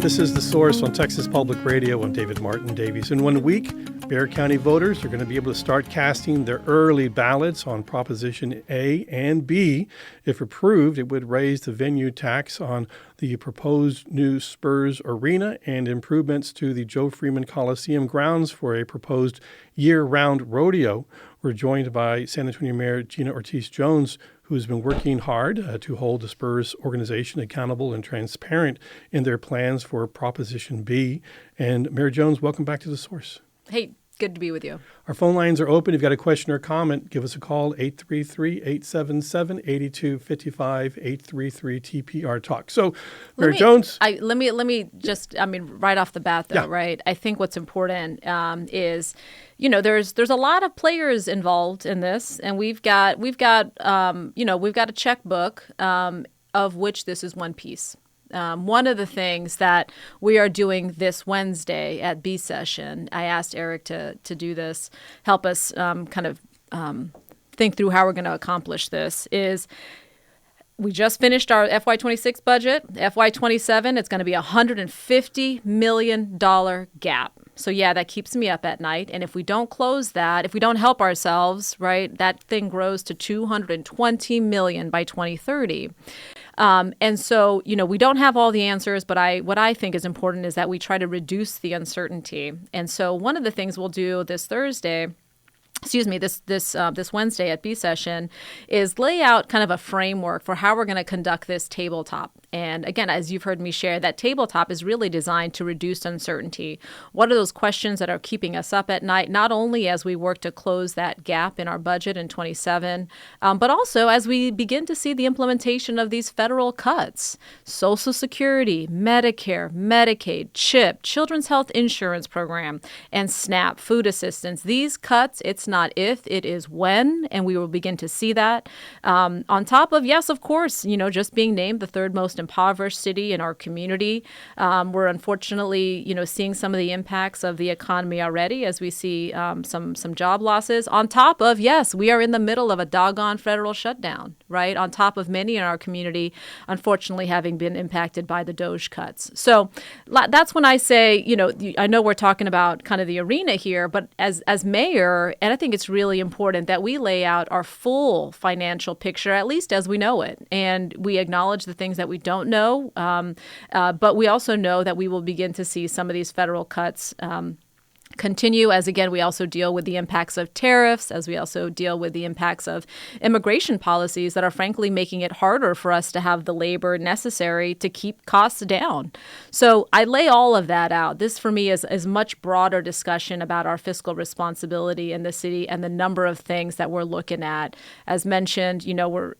This is The Source on Texas Public Radio. I'm David Martin Davies. In 1 week, Bexar County voters are going to be able to start casting their early ballots on Proposition A and B. If approved, it would raise the venue tax on the proposed new Spurs arena and improvements to the Joe Freeman Coliseum grounds for a proposed year-round rodeo. We're joined by San Antonio Mayor Gina Ortiz Jones, who's been working hard to hold the Spurs organization accountable and transparent in their plans for Proposition B. And Mayor Jones, welcome back to The Source. Hey, good to be with you. Our phone lines are open. If you've got a question or comment, give us a call, 833-877-8255, 833-TPR-TALK. So, Mayor Jones. Let me just, right off the bat, though, right? I think what's important is, there's a lot of players involved in this, and we've got a checkbook of which this is one piece. One of the things that we are doing this Wednesday at B session, I asked Eric to do this, help us think through how we're going to accomplish this, is we just finished our FY26 budget. FY27, it's going to be a $150 million gap. So yeah, that keeps me up at night. And if we don't close that, if we don't help ourselves, right, that thing grows to $220 million by 2030. And so, we don't have all the answers, but what I think is important is that we try to reduce the uncertainty. And so one of the things we'll do this Wednesday at B session is lay out kind of a framework for how we're going to conduct this tabletop. And again, as you've heard me share, that tabletop is really designed to reduce uncertainty. What are those questions that are keeping us up at night, not only as we work to close that gap in our budget in 27, but also as we begin to see the implementation of these federal cuts, Social Security, Medicare, Medicaid, CHIP, Children's Health Insurance Program, and SNAP, food assistance. These cuts, it's not if, it is when, and we will begin to see that. On top of, yes, of course, just being named the third most impoverished city in our community. We're unfortunately, seeing some of the impacts of the economy already as we see some job losses. On top of, yes, we are in the middle of a doggone federal shutdown, right? On top of many in our community, unfortunately, having been impacted by the DOGE cuts. So that's when I say, I know we're talking about kind of the arena here, but as mayor, and I think it's really important that we lay out our full financial picture, at least as we know it. And we acknowledge the things that we don't know, but we also know that we will begin to see some of these federal cuts continue, as again, we also deal with the impacts of tariffs, as we also deal with the impacts of immigration policies that are frankly making it harder for us to have the labor necessary to keep costs down. So I lay all of that out. This for me is much broader discussion about our fiscal responsibility in the city and the number of things that we're looking at. As mentioned,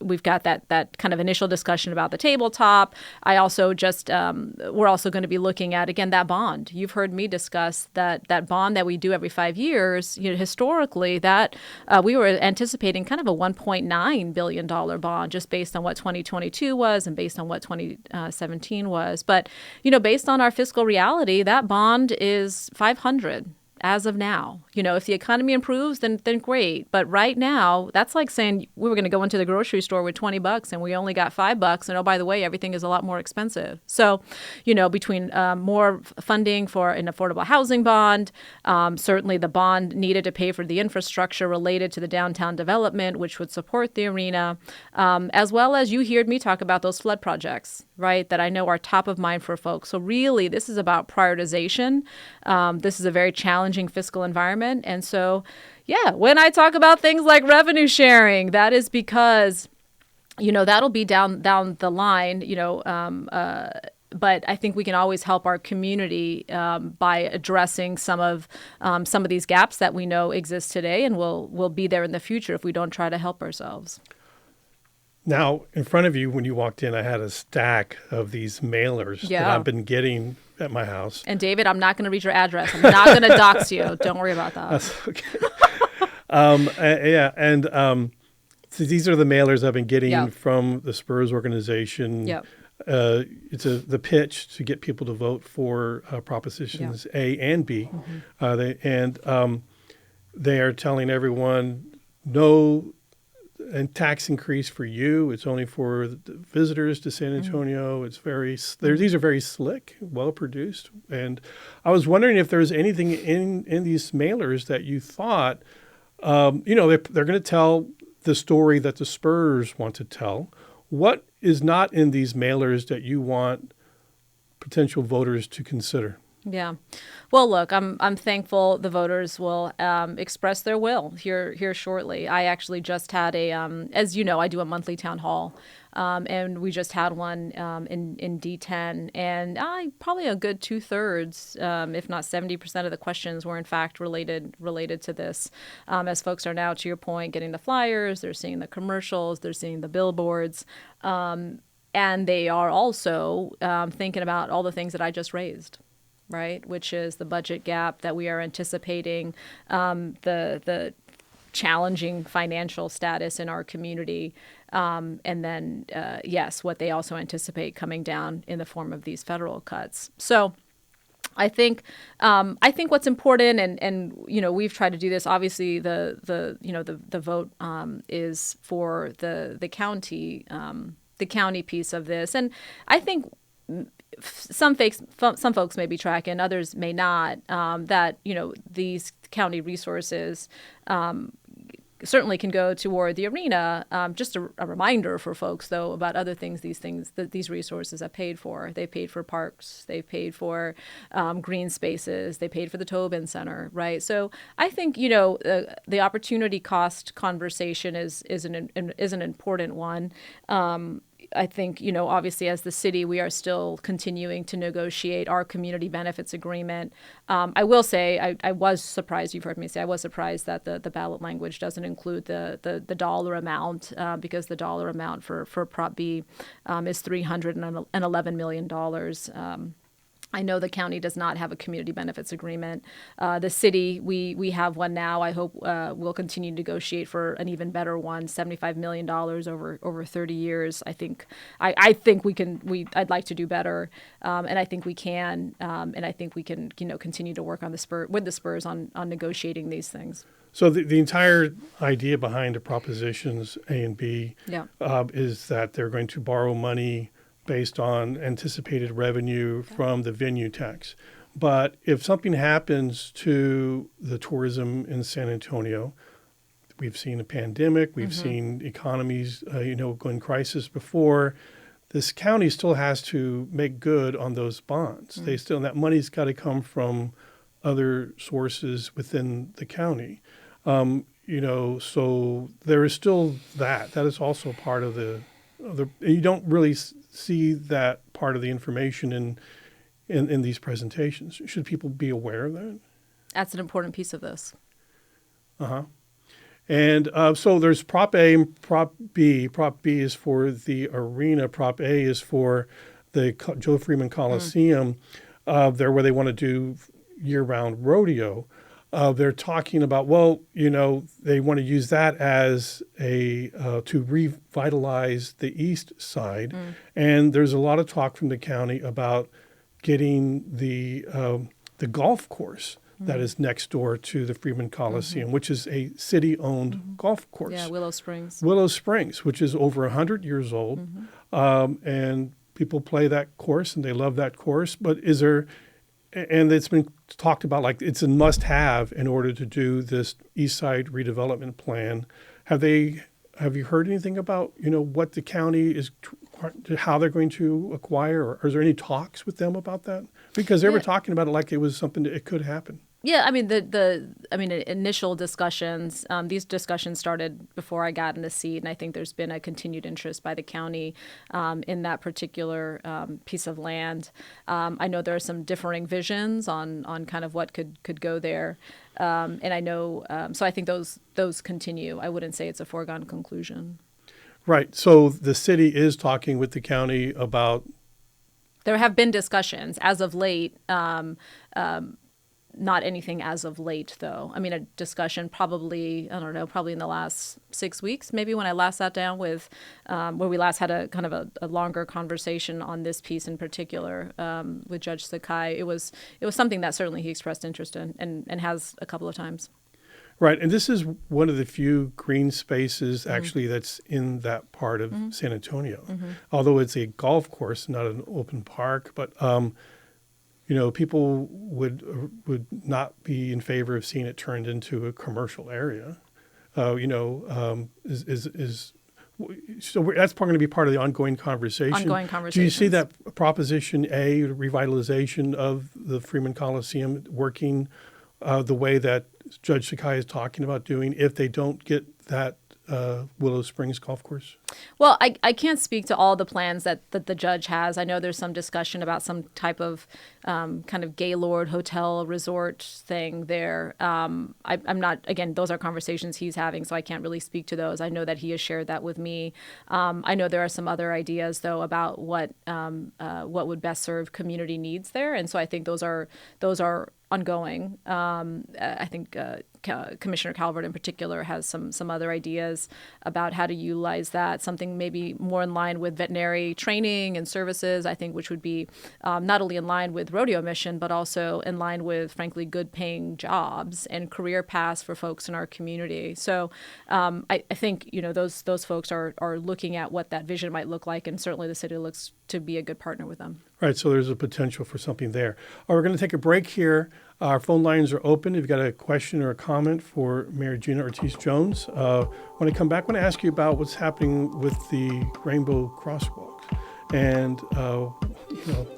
we've got that kind of initial discussion about the tabletop. I also we're also going to be looking at, again, that bond. You've heard me discuss that bond that we do every 5 years, historically, that we were anticipating kind of a $1.9 billion bond just based on what 2022 was and based on what 2017 was. But, based on our fiscal reality, that bond is $500 as of now. If the economy improves, then great. But right now, that's like saying we were going to go into the grocery store with $20 and we only got $5. And oh, by the way, everything is a lot more expensive. So, between more funding for an affordable housing bond, certainly the bond needed to pay for the infrastructure related to the downtown development, which would support the arena, as well as you heard me talk about those flood projects, right, that I know are top of mind for folks. So really, this is about prioritization. This is a very challenging fiscal environment. And so, when I talk about things like revenue sharing, that is because, that'll be down the line, but I think we can always help our community by addressing some of these gaps that we know exist today, and we'll be there in the future if we don't try to help ourselves. Now, in front of you, when you walked in, I had a stack of these mailers that I've been getting at my house. And David, I'm not going to read your address. I'm not going to dox you. Don't worry about that. That's okay. So these are the mailers I've been getting from the Spurs organization. Yep. It's the pitch to get people to vote for Propositions A and B. Mm-hmm. They are telling everyone no a tax increase for you. It's only for the visitors to San Antonio. It's these are very slick, well produced. And I was wondering if there's anything in these mailers that you thought, they're going to tell the story that the Spurs want to tell. What is not in these mailers that you want potential voters to consider? Yeah. Well, look, I'm thankful the voters will express their will here shortly. I actually just had as you know, I do a monthly town hall, and we just had one in D10, and probably a good 2/3, if not 70% of the questions were in fact related to this. As folks are now, to your point, getting the flyers, they're seeing the commercials, they're seeing the billboards. And they are also thinking about all the things that I just raised, right? Which is the budget gap that we are anticipating, the challenging financial status in our community, and then, yes, what they also anticipate coming down in the form of these federal cuts. So I think what's important, and we've tried to do this. Obviously, the vote is for the county. The county piece of this. And I think some folks may be tracking, others may not, that, these county resources certainly can go toward the arena. Just a reminder for folks, though, about other things that these resources have paid for. They paid for parks. They paid for green spaces. They paid for the Tobin Center, right? So I think, the opportunity cost conversation is an important one. I think, obviously as the city, we are still continuing to negotiate our community benefits agreement. I will say I was surprised, you've heard me say, I was surprised that the ballot language doesn't include the dollar amount, because the dollar amount for Prop B is $311 million. I know the county does not have a community benefits agreement. The city, we have one now. I hope we'll continue to negotiate for an even better one, $75 million over 30 years. I think we can. I'd like to do better, and I think we can. And I think we can, continue to work on with the Spurs on negotiating these things. So the entire idea behind the propositions A and B, is that they're going to borrow money based on anticipated revenue from the venue tax. But if something happens to the tourism in San Antonio, we've seen a pandemic, we've seen economies, go in crisis before, this county still has to make good on those bonds. That money's got to come from other sources within the county. So there is still that. That is also part of you don't really see that part of the information in these presentations. Should people be aware of that? That's an important piece of this. And so there's Prop A and Prop B. Prop B is for the arena. Prop A is for the Joe Freeman Coliseum, there where they want to do year-round rodeo. They're talking about, they want to use that as to revitalize the east side. And there's a lot of talk from the county about getting the golf course that is next door to the Freeman Coliseum, which is a city-owned golf course. Yeah, Willow Springs. Willow Springs, which is over 100 years old. And people play that course and they love that course. But and it's been talked about like it's a must-have in order to do this East Side redevelopment plan. Have you heard anything about what the county is, how they're going to acquire, or is there any talks with them about that? Because they were talking about it like it was something that it could happen. Yeah, I mean initial discussions. These discussions started before I got in the seat, and I think there's been a continued interest by the county in that particular piece of land. I know there are some differing visions on kind of what could go there, and I know. So I think those continue. I wouldn't say it's a foregone conclusion. Right. So the city is talking with the county about. There have been discussions as of late. Not anything as of late, though. I mean, a discussion probably in the last 6 weeks, maybe when I last sat down with, where we last had a kind of a longer conversation on this piece in particular with Judge Sakai. It was something that certainly he expressed interest in and has a couple of times. Right, and this is one of the few green spaces actually that's in that part of San Antonio. Although it's a golf course, not an open park, but people would not be in favor of seeing it turned into a commercial area. So that's going to be part of the ongoing conversation. Ongoing Do you conversations. see that Proposition A, revitalization of the Freeman Coliseum, working the way that Judge Sakai is talking about doing if they don't get that Willow Springs golf course? Well, I can't speak to all the plans that the judge has. I know there's some discussion about some type of kind of Gaylord hotel resort thing there. I'm not, again, those are conversations he's having, so I can't really speak to those. I know that he has shared that with me. I know there are some other ideas, though, about what would best serve community needs there. And so I think those are ongoing. I think Commissioner Calvert in particular has some other ideas about how to utilize that, something maybe more in line with veterinary training and services, I think, which would be not only in line with rodeo mission, but also in line with, frankly, good paying jobs and career paths for folks in our community. So I think, those folks are looking at what that vision might look like, and certainly the city looks to be a good partner with them. Right, so there's a potential for something there. We're going to take a break here. Our phone lines are open. If you've got a question or a comment for Mayor Gina Ortiz Jones, when I come back, I want to ask you about what's happening with the Rainbow Crosswalks. And,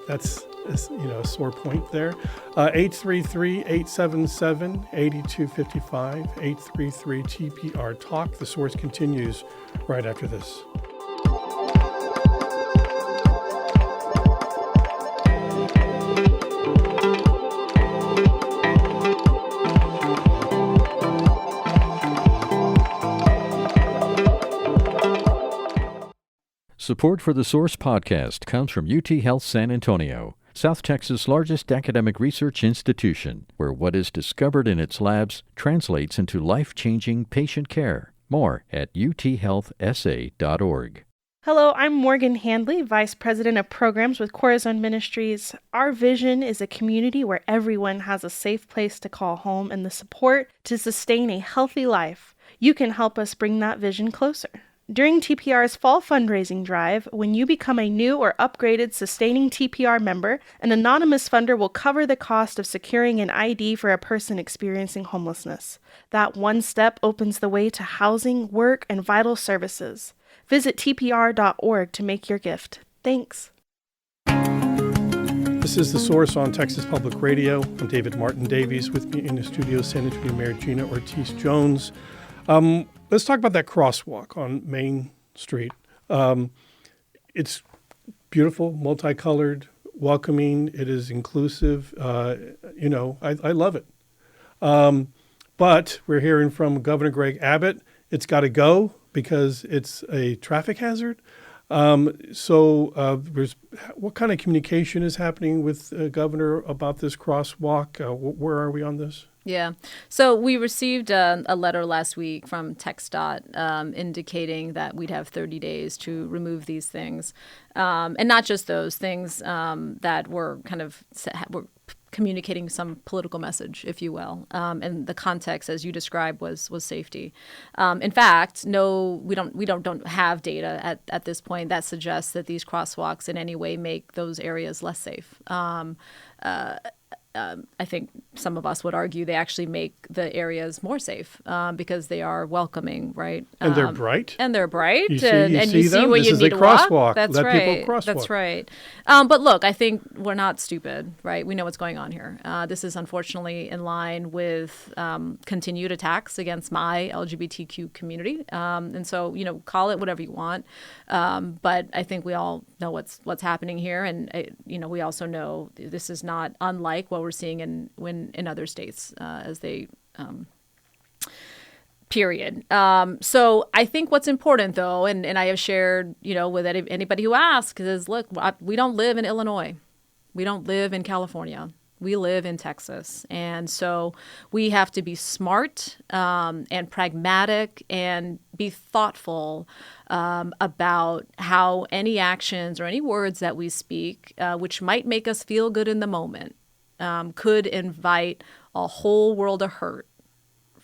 that's a sore point there. 833-877-8255, 833-TPR-TALK. The Source continues right after this. Support for the Source podcast comes from UT Health San Antonio, South Texas' largest academic research institution, where what is discovered in its labs translates into life-changing patient care. More at uthealthsa.org. Hello, I'm Morgan Handley, Vice President of Programs with Corazon Ministries. Our vision is a community where everyone has a safe place to call home and the support to sustain a healthy life. You can help us bring that vision closer. During TPR's fall fundraising drive, when you become a new or upgraded Sustaining TPR member, an anonymous funder will cover the cost of securing an ID for a person experiencing homelessness. That one step opens the way to housing, work, and vital services. Visit tpr.org to make your gift. Thanks. This is The Source on Texas Public Radio. I'm David Martin Davies. With me in the studio, San Antonio Mayor Gina Ortiz Jones. Let's talk about that crosswalk on Main Street. It's beautiful, multicolored, welcoming. It is inclusive. I love it. But we're hearing from Governor Greg Abbott, it's got to go because it's a traffic hazard. What kind of communication is happening with the governor about this crosswalk? Where are we on this? Yeah. So we received a letter last week from TxDOT indicating that we'd have 30 days to remove these things. And not just those things that were were communicating some political message, if you will. And the context, as you described, was safety. In fact, no, we don't have data at this point that suggests that these crosswalks in any way make those areas less safe. I think some of us would argue they actually make the areas more safe because they are welcoming, right? And they're bright. And they're bright. You see and you see them? where This you is need a to walk. crosswalk. That's Let right. people crosswalk. That's right. But look, I think we're not stupid, right? We know what's going on here. This is unfortunately in line with continued attacks against my LGBTQ community. And so, call it whatever you want. But I think we all know what's happening here. And, we also know this is not unlike what we're seeing in other states as they period. So I think what's important, though, and I have shared, with anybody who asks, is look, we don't live in Illinois. We don't live in California. We live in Texas. And so we have to be smart and pragmatic and be thoughtful about how any actions or any words that we speak, which might make us feel good in the moment, could invite a whole world of hurt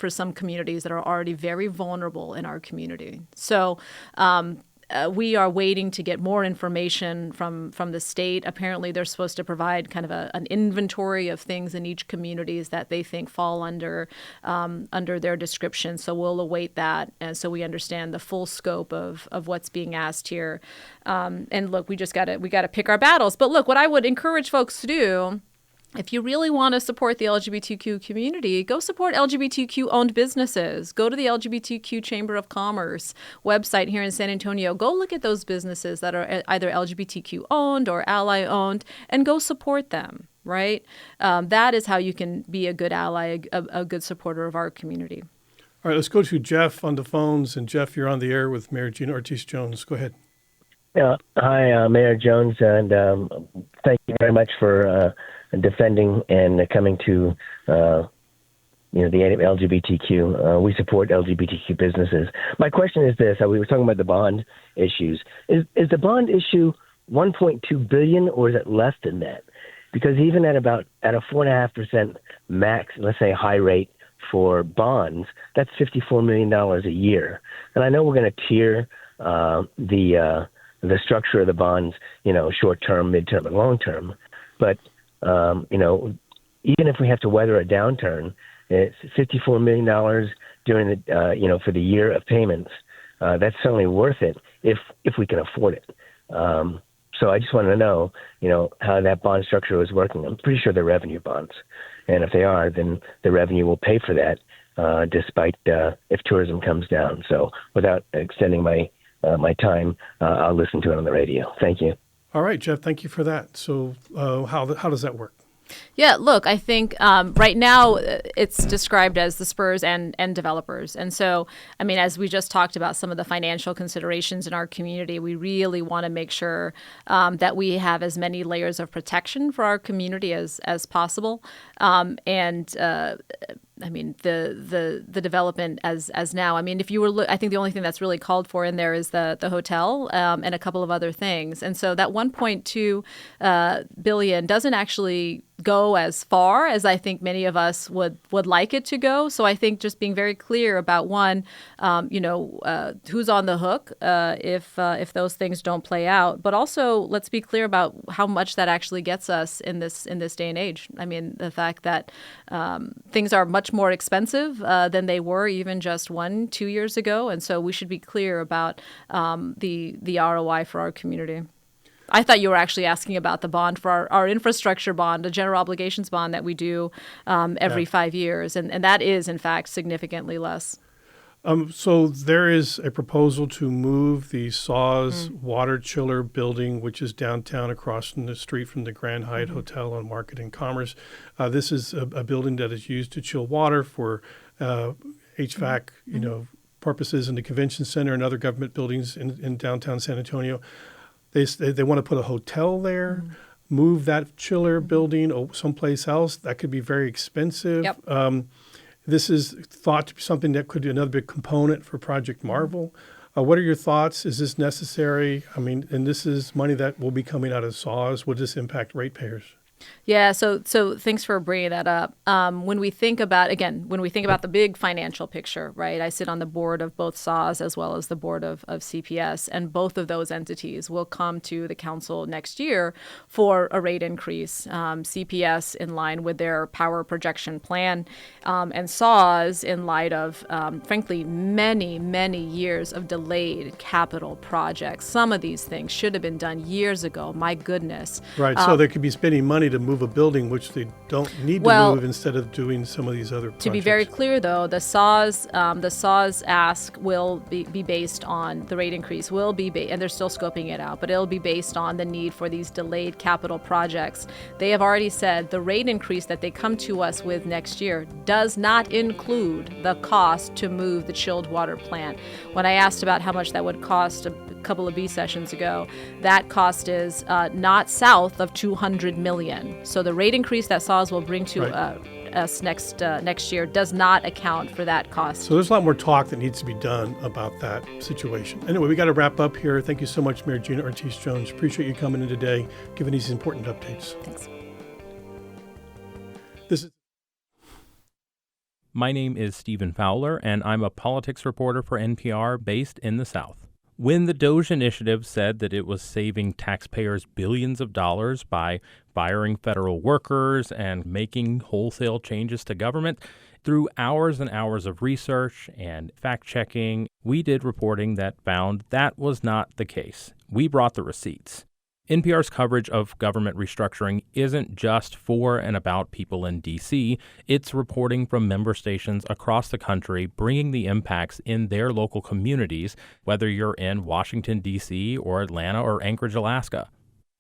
for some communities that are already very vulnerable in our community. So we are waiting to get more information from the state. Apparently, they're supposed to provide kind of an inventory of things in each communities that they think fall under their description. So we'll await that, and so we understand the full scope of what's being asked here. And look, we gotta pick our battles. But look, what I would encourage folks to do, if you really want to support the LGBTQ community, go support LGBTQ-owned businesses. Go to the LGBTQ Chamber of Commerce website here in San Antonio. Go look at those businesses that are either LGBTQ-owned or ally-owned, and go support them, right? That is how you can be a good ally, a good supporter of our community. All right, let's go to Jeff on the phones. And Jeff, you're on the air with Mayor Gina Ortiz Jones. Go ahead. Hi, Mayor Jones, and thank you very much for defending and coming to the LGBTQ. We support LGBTQ businesses. My question is this: we were talking about the bond issues. Is the bond issue $1.2 billion, or is it less than that? Because even at a 4.5% max, let's say high rate for bonds, that's $54 million a year. And I know we're going to tier the structure of the bonds, short term, midterm, and long term. But even if we have to weather a downturn, it's $54 million during the for the year of payments. That's certainly worth it if we can afford it. So I just wanted to know, how that bond structure was working. I'm pretty sure they're revenue bonds, and if they are, then the revenue will pay for that, despite if tourism comes down. So without extending my time, I'll listen to it on the radio. Thank you. All right, Jeff, thank you for that. So how does that work? Yeah, look, I think right now it's described as the Spurs and developers. And so, I mean, as we just talked about some of the financial considerations in our community, we really want to make sure that we have as many layers of protection for our community as possible. I mean, the development as now. I mean, if you were, I think the only thing that's really called for in there is the hotel and a couple of other things. And so that 1.2 billion doesn't actually go as far as I think many of us would like it to go. So I think just being very clear about one, who's on the hook if those things don't play out, but also let's be clear about how much that actually gets us in this day and age. I mean, the fact that things are much more expensive than they were even just 1-2 years ago, and so we should be clear about the ROI for our community. I thought you were actually asking about the bond for our infrastructure bond, a general obligations bond that we do every 5 years. And that is, in fact, significantly less. So there is a proposal to move the Saws water chiller building, which is downtown across from the street from the Grand Hyatt Hotel on Market and Commerce. This is a building that is used to chill water for HVAC, purposes in the convention center and other government buildings in downtown San Antonio. They want to put a hotel there, move that chiller building someplace else. That could be very expensive. Yep. This is thought to be something that could be another big component for Project Marvel. What are your thoughts? Is this necessary? I mean, and this is money that will be coming out of SAWS. Would this impact ratepayers? Yeah, so thanks for bringing that up. When we think about the big financial picture, right? I sit on the board of both SAWS as well as the board of CPS, and both of those entities will come to the council next year for a rate increase. CPS in line with their power projection plan, and SAWS in light of, frankly, many, many years of delayed capital projects. Some of these things should have been done years ago. My goodness. Right, so they could be spending money to move a building which they don't need to move instead of doing some of these other projects. To be very clear, though, the SAWS ask will be based on the rate increase and they're still scoping it out, but it'll be based on the need for these delayed capital projects. They have already said the rate increase that they come to us with next year does not include the cost to move the chilled water plant. When I asked about how much that would cost a couple of B sessions ago, that cost is not south of $200 million. So the rate increase that SAWS will bring to us next year does not account for that cost. So there's a lot more talk that needs to be done about that situation. Anyway, we got to wrap up here. Thank you so much, Mayor Gina Ortiz Jones. Appreciate you coming in today, giving these important updates. Thanks. This is My name is Stephen Fowler, and I'm a politics reporter for NPR based in the South. When the DOGE initiative said that it was saving taxpayers billions of dollars by firing federal workers and making wholesale changes to government, through hours and hours of research and fact-checking, we did reporting that found that was not the case. We brought the receipts. NPR's coverage of government restructuring isn't just for and about people in D.C. It's reporting from member stations across the country, bringing the impacts in their local communities, whether you're in Washington, D.C., or Atlanta, or Anchorage, Alaska.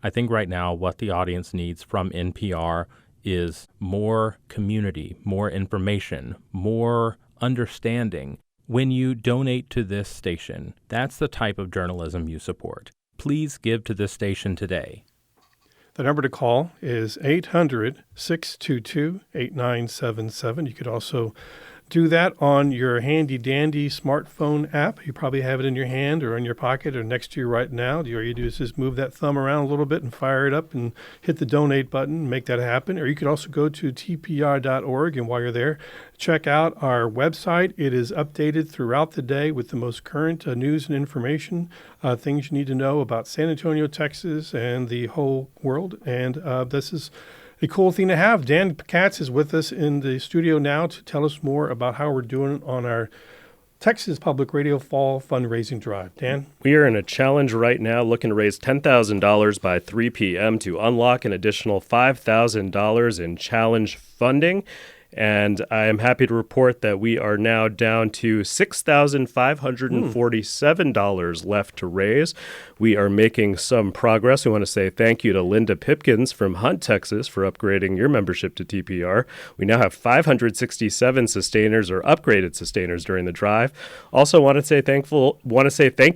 I think right now what the audience needs from NPR is more community, more information, more understanding. When you donate to this station, that's the type of journalism you support. Please give to this station today. The number to call is 800-622-8977. You could also do that on your handy-dandy smartphone app. You probably have it in your hand or in your pocket or next to you right now. All you do is just move that thumb around a little bit and fire it up and hit the donate button and make that happen. Or you could also go to tpr.org, and while you're there, check out our website. It is updated throughout the day with the most current news and information, things you need to know about San Antonio, Texas, and the whole world. And this is a cool thing to have. Dan Katz is with us in the studio now to tell us more about how we're doing on our Texas Public Radio Fall Fundraising Drive. Dan? We are in a challenge right now looking to raise $10,000 by 3 p.m. to unlock an additional $5,000 in challenge funding. And I am happy to report that we are now down to $6,547 left to raise. We are making some progress. We want to say thank you to Linda Pipkins from Hunt, Texas, for upgrading your membership to TPR. We now have 567 sustainers or upgraded sustainers during the drive. Also want to say thank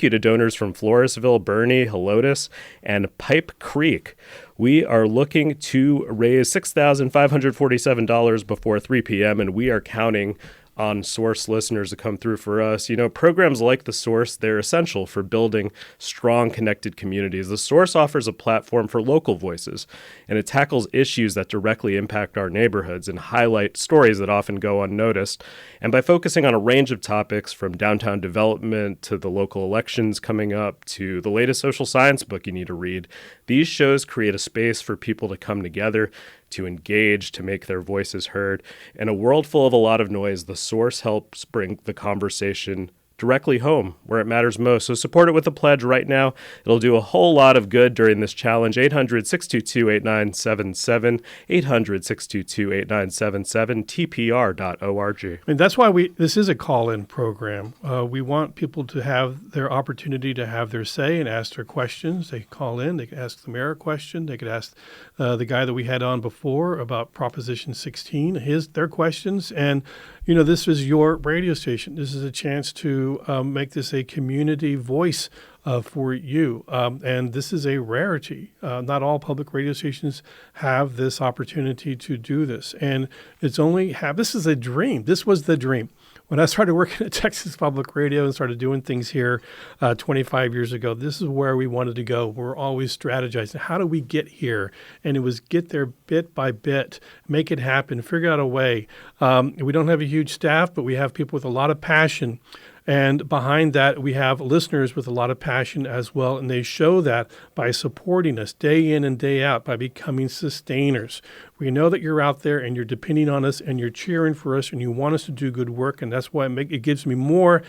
you to donors from Floresville, Bernie, Helotes, and Pipe Creek. We are looking to raise $6,547 before 3 p.m., and we are counting on Source listeners to come through for us. You know, programs like The Source, they're essential for building strong, connected communities. The Source offers a platform for local voices, and it tackles issues that directly impact our neighborhoods and highlight stories that often go unnoticed. And by focusing on a range of topics from downtown development to the local elections coming up to the latest social science book you need to read, these shows create a space for people to come together, to engage, to make their voices heard. In a world full of a lot of noise, The Source helps bring the conversation directly home where it matters most. So support it with a pledge right now. It'll do a whole lot of good during this challenge. 800-622-8977, 800-622-8977, tpr.org. And that's why this is a call-in program. We want people to have their opportunity to have their say and ask their questions. They call in, they can ask the mayor a question, they could ask the guy that we had on before about Proposition 16, their questions. And, you know, this is your radio station. This is a chance to make this a community voice for you. And this is a rarity. Not all public radio stations have this opportunity to do this. And this is a dream. This was the dream. When I started working at Texas Public Radio and started doing things here 25 years ago, this is where we wanted to go. We're always strategizing. How do we get here? And it was get there bit by bit, make it happen, figure out a way. We don't have a huge staff, but we have people with a lot of passion. And behind that, we have listeners with a lot of passion as well. And they show that by supporting us day in and day out, by becoming sustainers. We know that you're out there and you're depending on us and you're cheering for us and you want us to do good work. And that's why it gives me more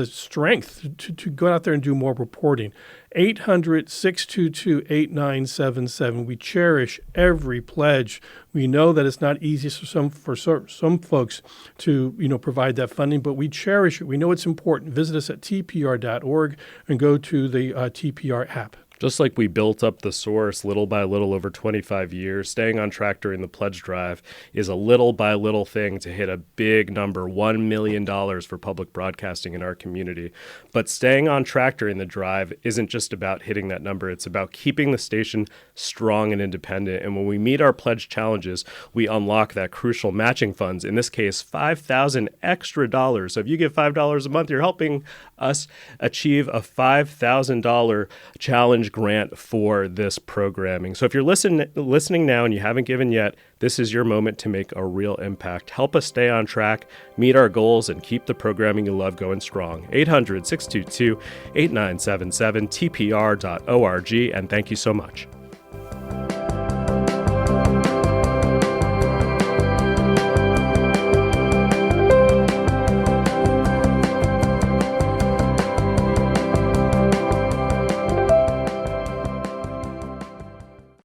strength to go out there and do more reporting. 800-622-8977. We cherish every pledge. We know that it's not easy for some folks to provide that funding, but we cherish it. We know it's important. Visit us at tpr.org and go to the TPR app. Just like we built up The Source little by little over 25 years, staying on track during the pledge drive is a little by little thing to hit a big number, $1 million for public broadcasting in our community. But staying on track during the drive isn't just about hitting that number. It's about keeping the station strong and independent. And when we meet our pledge challenges, we unlock that crucial matching funds, in this case, $5,000 extra dollars. So if you give $5 a month, you're helping us achieve a $5,000 challenge Challenge grant for this programming. So if you're listening now and you haven't given yet, this is your moment to make a real impact. Help us stay on track, meet our goals, and keep the programming you love going strong. 800-622-8977, tpr.org, and thank you so much.